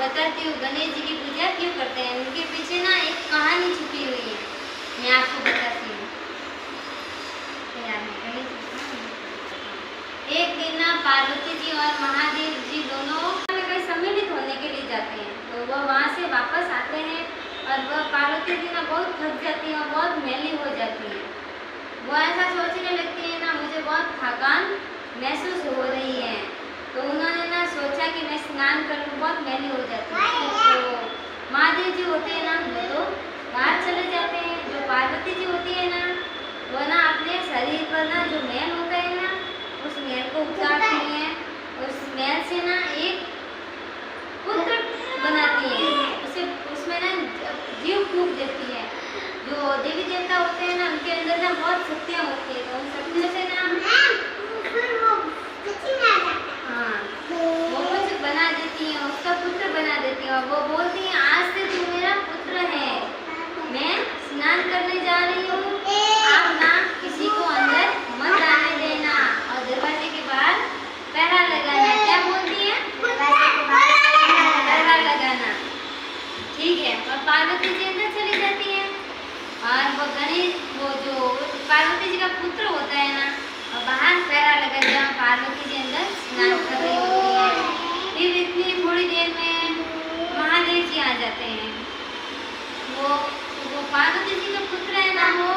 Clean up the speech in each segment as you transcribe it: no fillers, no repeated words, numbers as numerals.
बताती हूँ गणेश जी की पूजा क्यों करते हैं। उनके पीछे ना एक कहानी छुपी हुई है, मैं आपको बताती हूँ। एक दिन ना पार्वती जी और महादेव जी दोनों कहीं सम्मिलित होने के लिए जाते हैं। तो वह वहाँ से वापस आते हैं और वह पार्वती जी ना बहुत थक जाती है और बहुत मैली हो जाती है। वो ऐसा सोचने लगती है ना, मुझे बहुत थकान महसूस हो रही है। तो उन्होंने ना सोचा कि मैं स्नान करूँ, बहुत मैली हो जाती है। तो महादेव जी होते हैं ना, वो तो बाहर चले जाते हैं। जो पार्वती जी होती है ना, वो ना अपने शरीर पर ना जो मैल होता है ना, उस मैल को उतारती हैं। उस मैल से ना एक पुत्र बनाती है, उसे उसमें ना जीव फूंक देती है। जो देवी देवता होते हैं ना, उनके अंदर ना बहुत शक्तियाँ होती है। तो उन शक्तियों से ना हाँ, वो कुछ बना देती है, उसका पुत्र बना देती है। और वो बोलती है, आज से तू मेरा पुत्र है, मैं स्नान करने जा रही हूँ, आप ना किसी को अंदर मत आने देना और दरवाजे के बाहर पहरा लगाना। क्या बोलती है? पहरा लगाना। ठीक है। और पार्वती जी अंदर चली जाती है और वो गणेश, वो जो पार्वती जी का पुत्र होता है ना, और बाहर पहरा लगा जहाँ पार्वती जी अंदर स्नान कर रही होती है। फिर इतनी थोड़ी देर में महादेव जी आ जाते हैं। वो पार्वती जी का पुत्र है ना, वो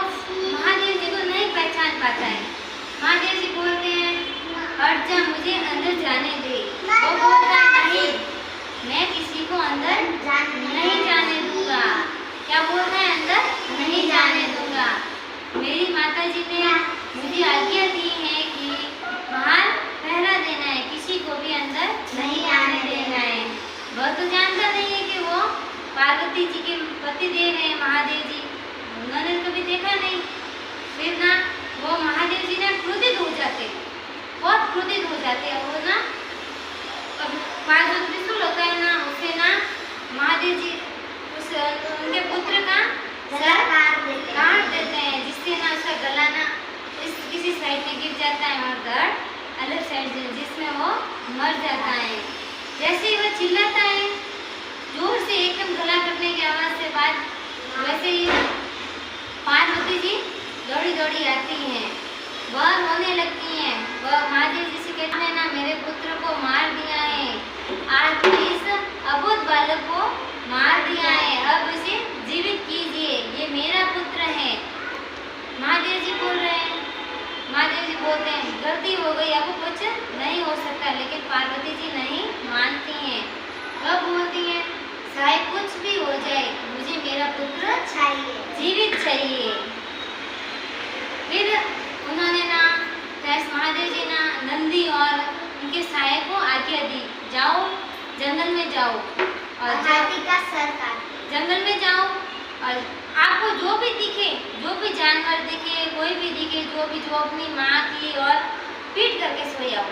महादेव जी को नहीं पहचान पाता है। महादेव जी बोलते हैं, हट जा, मुझे अंदर जाने दे। वो बोलता है, नहीं, मैं किसी को अंदर नहीं जाने दूंगा। क्या बोलता है? अंदर नहीं जाने दूंगा। मेरी माता जी ने मुझे आज्ञा दी है कि बाहर पहरा देना है, किसी को भी अंदर नहीं आने देना है। वह तो जानता नहीं है कि वो पार्वती जी के पति देव हैं महादेव जी, उन्होंने कभी देखा नहीं। फिर ना वो महादेव जी ना क्रोधित हो जाते, बहुत क्रोधित हो जाते हैं। वो ना जो त्रिशूल होता है ना, उसे ना महादेव जी उनके पुत्र का सर काट देते हैं, जिससे ना उसका गला ना किसी साइड में गिर जाता है और दर्द अलग साइड से, जिसमें वो मर जाता है। जैसे ही वो चिल्लाता है जोर से, एकदम गला कटने की आवाज से बाद, वैसे ही पार्वती जी दौड़ी दौड़ी आती हैं। वह रोने लगती हैं। वह महादेव जी से कहते हैं ना, मेरे पुत्र को मार दिया है, आज इस अबोध बालक को मार दिया है, अब इसे जीवित कीजिए, ये मेरा पुत्र है। महादेव जी बोल रहे हैं, महादेव जी बोलते हैं, गलती हो गई, अब कुछ नहीं हो सकता। लेकिन पार्वती जी नहीं मानती हैं। वह बोलती हैं, चाहे कुछ भी हो जाए, मुझे मेरा पुत्र चाहिए, जीवित चाहिए। फिर उन्होंने ना महादेव जी ना नंदी और उनके साये को आज्ञा दी, जाओ जंगल में जाओ और हाथी का सर काट, जंगल में जाओ और आपको जो भी दिखे, जो भी जानवर दिखे, कोई भी दिखे, जो अपनी माँ की और पीट करके सोए आओ।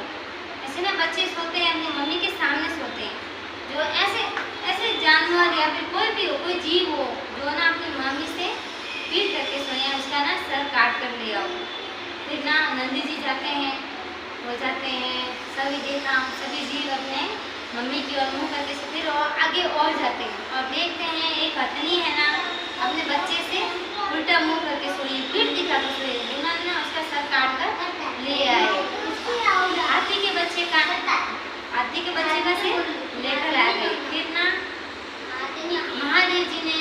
ऐसे ना बच्चे सोते हैं, अपनी मम्मी के सामने सोते हैं। जो ऐसे जानवर या फिर कोई भी हो, कोई जीव हो जो ना अपनी मम्मी से पीट करके सोए, उसका ना सर काट कर ले आओ। फिर ना नंदी जी जाते हैं, हो जाते हैं, सभी देखा, सभी जीव अपने मम्मी की ओर मुँह करके फिर और आगे और जाते हैं और देखते हैं एक हथनी है ना, अपने बच्चे से उल्टा मुंह करके सोई, पीठ दिखा कर सोई। उन्होंने ना उसका सर काट कर ले आए। हाथी के बच्चे का सिर लेकर आ गए। फिर ना महादेव जी ने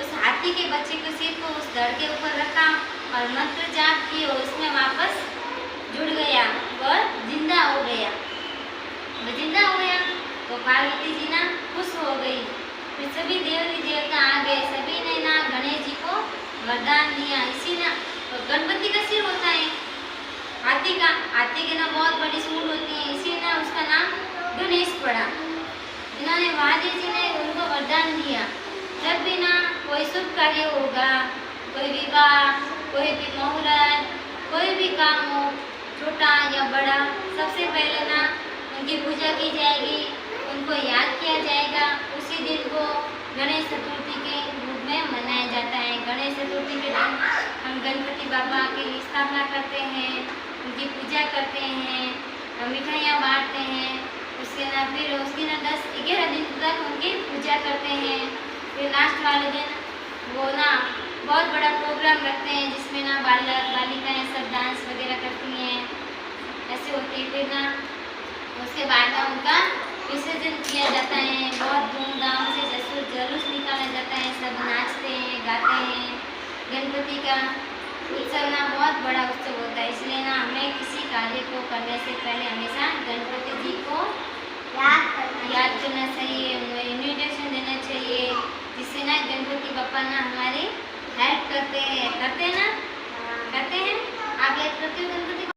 उस हाथी के बच्चे के सिर को उस धड़ के ऊपर रखा और मंत्र जाप किए, उसमें वापस जुड़ गया, वह जिंदा हो गया। वह जिंदा हो गया तो पार्वती जी ना खुश हो गई। फिर सभी देवी देवता आ गए, सभी ने ना गणेश जी को वरदान दिया। इसी ना तो गणपति का सिर होता है हाथी के ना बहुत बड़ी सूंड होती है, इसी ना उसका नाम गणेश पड़ा। इन्होंने महादेव जी ने उनको वरदान दिया, जब भी ना कोई शुभ कार्य होगा, कोई विवाह, कोई भी मुहूर्त, कोई भी काम हो, छोटा या बड़ा, सबसे पहले ना उनकी पूजा की जाएगी, उनको याद किया जाएगा। उसी दिन को गणेश चतुर्थी के रूप में मनाया जाता है। गणेश चतुर्थी के दिन हम गणपति बाबा की स्थापना करते हैं, उनकी पूजा करते हैं, मिठाइयाँ बांटते हैं, उससे ना फिर उसकी ना 10-11 दिन तक उनकी पूजा करते हैं। फिर लास्ट वाले दिन वो ना बहुत बड़ा प्रोग्राम रखते हैं जिसमें ना बालक बालिकाएं सब डांस वगैरह करती हैं, ऐसे होती है। फिर ना उसके बाद में उनका विसर्जन किया जाता है, बहुत धूमधाम से जुलूस निकाला जाता है, सब नाचते हैं गाते हैं। गणपति का उत्सव ना बहुत बड़ा उत्सव होता है, इसलिए ना हमें किसी कार्य को करने से पहले हमेशा गणपति जी को याद करना चाहिए, उन्हें इन्विटेशन देना चाहिए, जिससे ना गणपति बप्पा ना हमारी हेल्प करते हैं ना, करते हैं। आप याद करते हो गणपति?